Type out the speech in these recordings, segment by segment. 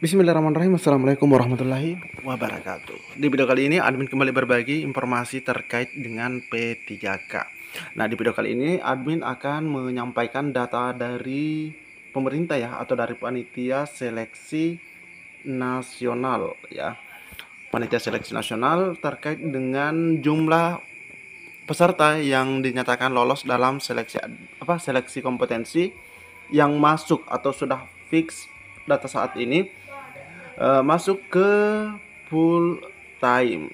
Bismillahirrahmanirrahim. Assalamualaikum warahmatullahi wabarakatuh. Di video kali ini admin kembali berbagi informasi terkait dengan P3K. Nah, di video kali ini admin akan menyampaikan data dari pemerintah ya, atau dari panitia seleksi nasional ya. Panitia seleksi nasional terkait dengan jumlah peserta yang dinyatakan lolos dalam seleksi kompetensi yang masuk atau sudah fix data saat ini masuk ke full time.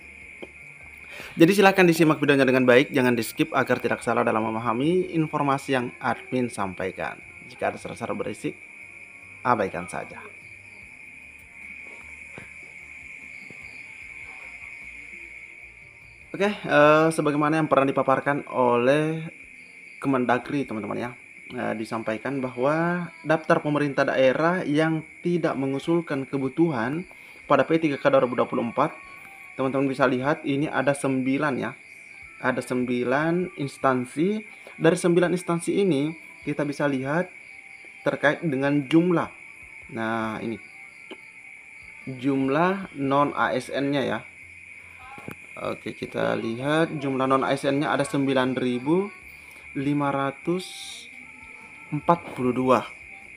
Jadi silahkan disimak videonya dengan baik, jangan di skip agar tidak salah dalam memahami informasi yang admin sampaikan. Jika ada salah-salah berisik, abaikan saja. Oke, sebagaimana yang pernah dipaparkan oleh Kemendagri teman-teman ya, disampaikan bahwa daftar pemerintah daerah yang tidak mengusulkan kebutuhan pada P3K 2024, teman-teman bisa lihat ini ada 9 ya. Ada 9 instansi. Dari 9 instansi ini kita bisa lihat terkait dengan jumlah. Nah, ini jumlah non ASN-nya ya. Oke, kita lihat jumlah non ASN-nya ada 9.542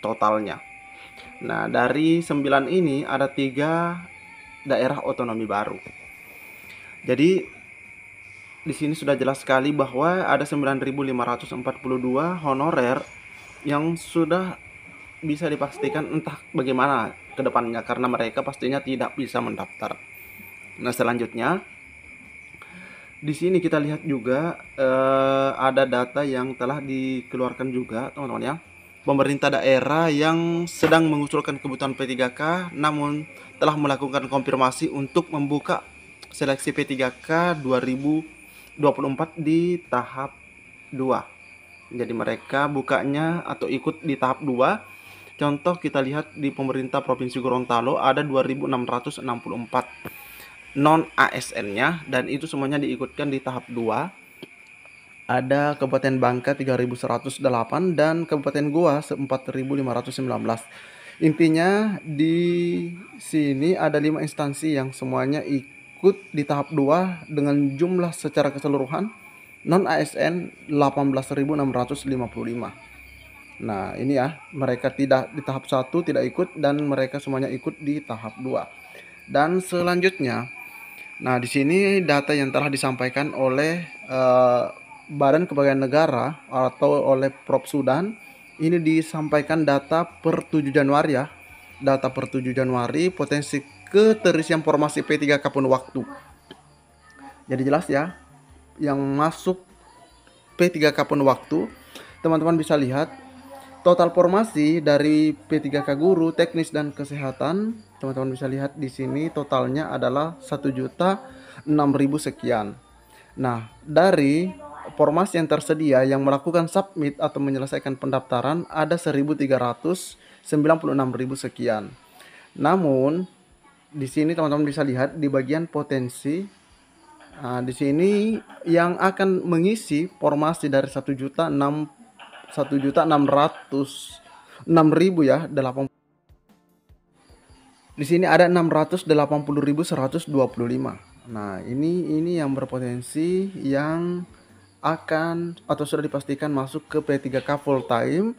totalnya. Nah, dari 9 ini ada 3 daerah otonomi baru. Jadi di sini sudah jelas sekali bahwa ada 9.542 honorer yang sudah bisa dipastikan entah bagaimana ke depannya, karena mereka pastinya tidak bisa mendaftar. Nah, selanjutnya di sini kita lihat juga ada data yang telah dikeluarkan juga teman-teman ya. Pemerintah daerah yang sedang mengusulkan kebutuhan P3K namun telah melakukan konfirmasi untuk membuka seleksi P3K 2024 di tahap 2. Jadi mereka bukanya atau ikut di tahap 2. Contoh kita lihat di pemerintah Provinsi Gorontalo ada 2.664 non ASN-nya, dan itu semuanya diikutkan di tahap 2. Ada Kabupaten Bangka 3.108 dan Kabupaten Goa 4.519. Intinya di sini ada 5 instansi yang semuanya ikut di tahap 2 dengan jumlah secara keseluruhan non ASN 18.655. Nah, ini ya, mereka tidak di tahap 1 tidak ikut dan mereka semuanya ikut di tahap 2. Dan selanjutnya, nah, di sini data yang telah disampaikan oleh Badan Kepegawaian Negara atau oleh Prop Sudan. Ini disampaikan data per 7 Januari ya. Data per 7 Januari potensi keterisian formasi P3K pun waktu. Jadi jelas ya, yang masuk P3K pun waktu, teman-teman bisa lihat total formasi dari P3K guru, teknis dan kesehatan. Teman-teman bisa lihat di sini totalnya adalah 1.006.000 sekian. Nah, dari formasi yang tersedia yang melakukan submit atau menyelesaikan pendaftaran ada 1.396.000 sekian. Namun di sini teman-teman bisa lihat di bagian potensi. Nah, di sini yang akan mengisi formasi dari 1.606.000 ya, 8. Di sini ada 680.125. Nah, ini yang berpotensi yang akan atau sudah dipastikan masuk ke P3K full time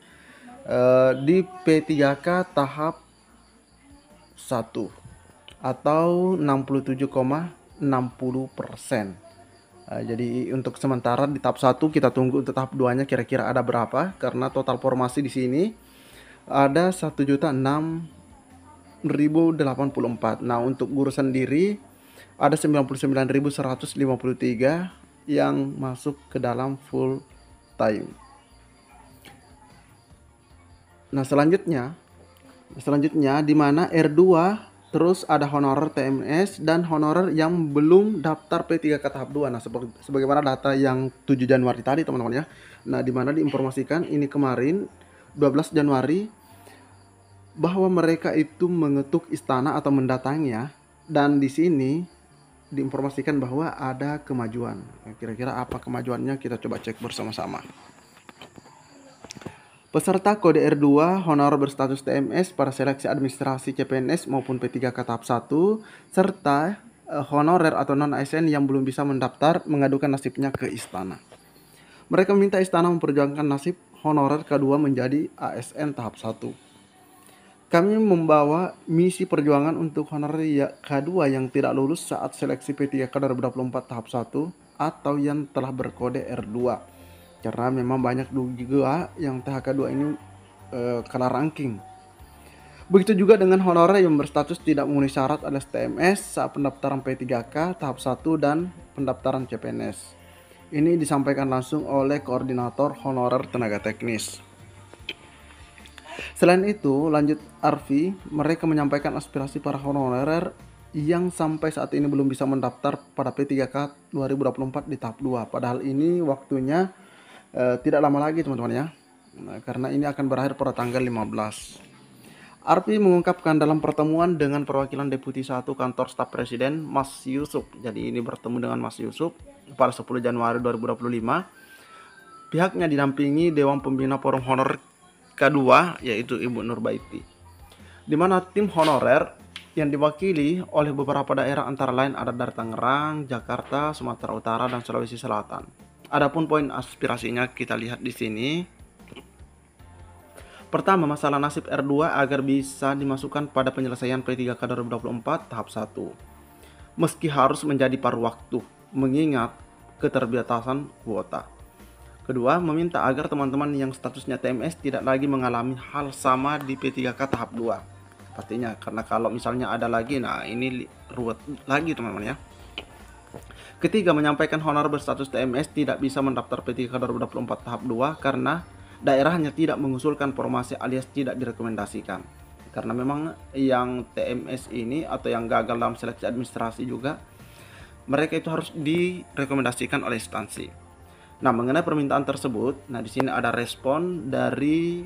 di P3K tahap 1 atau 67,60%. Jadi untuk sementara di tahap 1 kita tunggu untuk tahap 2-nya kira-kira ada berapa, karena total formasi di sini ada 1.006.084. Nah, untuk guru sendiri ada 99.153 yang masuk ke dalam full time. Nah, selanjutnya di mana R2 terus ada honorer TMS dan honorer yang belum daftar P3K tahap 2. Nah, sebagaimana data yang 7 Januari tadi teman-teman ya. Nah, di mana diinformasikan ini kemarin 12 Januari bahwa mereka itu mengetuk istana atau mendatanginya, dan di sini diinformasikan bahwa ada kemajuan. Kira-kira apa kemajuannya, kita coba cek bersama-sama. Peserta kode R2 honorer berstatus TMS pada seleksi administrasi CPNS maupun P3K tahap 1 serta honorer atau non-ASN yang belum bisa mendaftar mengadukan nasibnya ke istana. Mereka meminta istana memperjuangkan nasib honorer K2 menjadi ASN tahap 1. Kami membawa misi perjuangan untuk honorer K2 yang tidak lulus saat seleksi P3K 2024 tahap 1 atau yang telah berkode R2. Karena memang banyak juga yang THK2 ini kalah ranking. Begitu juga dengan honorer yang berstatus tidak memenuhi syarat alias TMS saat pendaftaran P3K tahap 1 dan pendaftaran CPNS. Ini disampaikan langsung oleh koordinator honorer tenaga teknis. Selain itu, lanjut Arfi, mereka menyampaikan aspirasi para honorer yang sampai saat ini belum bisa mendaftar pada P3K 2024 di tahap 2. Padahal ini waktunya tidak lama lagi teman-teman ya. Nah, karena ini akan berakhir pada tanggal 15. Arfi mengungkapkan dalam pertemuan dengan perwakilan Deputi 1 Kantor Staf Presiden Mas Yusuf. Jadi ini bertemu dengan Mas Yusuf pada 10 Januari 2025. Pihaknya didampingi Dewan Pembina Forum Honor K2 yaitu Ibu Nurbaiti. Di mana tim honorer yang diwakili oleh beberapa daerah antara lain ada dari Tangerang, Jakarta, Sumatera Utara, dan Sulawesi Selatan. Adapun poin aspirasinya kita lihat di sini. Pertama, masalah nasib R2 agar bisa dimasukkan pada penyelesaian P3K 2024 tahap 1. Meski harus menjadi paruh waktu, mengingat keterbatasan kuota. Kedua, meminta agar teman-teman yang statusnya TMS tidak lagi mengalami hal sama di P3K tahap 2. Pastinya, karena kalau misalnya ada lagi, nah ini ruwet lagi teman-teman ya. Ketiga, menyampaikan honorer berstatus TMS tidak bisa mendaftar P3K 2024 tahap 2 karena daerahnya tidak mengusulkan formasi alias tidak direkomendasikan. Karena memang yang TMS ini atau yang gagal dalam seleksi administrasi juga, mereka itu harus direkomendasikan oleh instansi. Nah, mengenai permintaan tersebut, nah di sini ada respon dari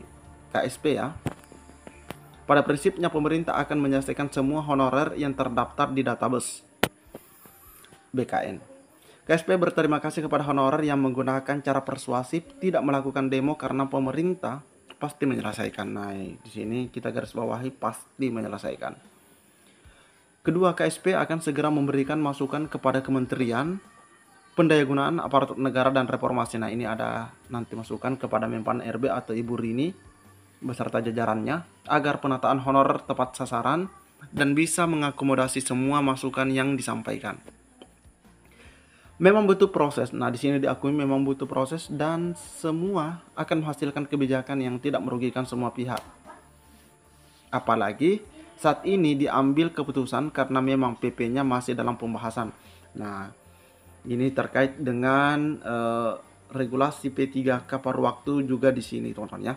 KSP ya. Pada prinsipnya pemerintah akan menyelesaikan semua honorer yang terdaftar di database BKN. KSP berterima kasih kepada honorer yang menggunakan cara persuasif tidak melakukan demo karena pemerintah pasti menyelesaikan. Nah, di sini kita garis bawahi pasti menyelesaikan. Kedua, KSP akan segera memberikan masukan kepada Kementerian Pendayagunaan Aparatur Negara dan Reformasi. Nah, ini ada nanti masukan kepada Menpan RB atau Ibu Rini beserta jajarannya agar penataan honorer tepat sasaran dan bisa mengakomodasi semua masukan yang disampaikan. Memang butuh proses. Nah, di sini diakui memang butuh proses dan semua akan menghasilkan kebijakan yang tidak merugikan semua pihak. Apalagi saat ini diambil keputusan karena memang PP-nya masih dalam pembahasan. Nah, ini terkait dengan regulasi P3K paruh waktu juga di sini, teman-teman ya.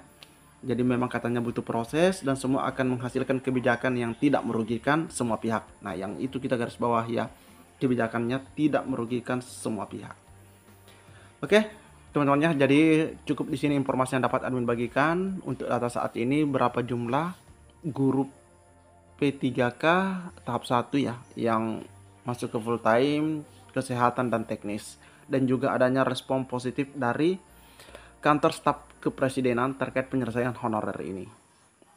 Jadi memang katanya butuh proses dan semua akan menghasilkan kebijakan yang tidak merugikan semua pihak. Nah, yang itu kita garis bawahi ya. Kebijakannya tidak merugikan semua pihak. Oke, teman-teman ya, jadi cukup di sini informasi yang dapat admin bagikan. Untuk data saat ini berapa jumlah guru P3K tahap 1 ya yang masuk ke full time, kesehatan dan teknis, dan juga adanya respon positif dari kantor staf kepresidenan terkait penyelesaian honorer ini.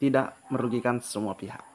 Tidak merugikan semua pihak.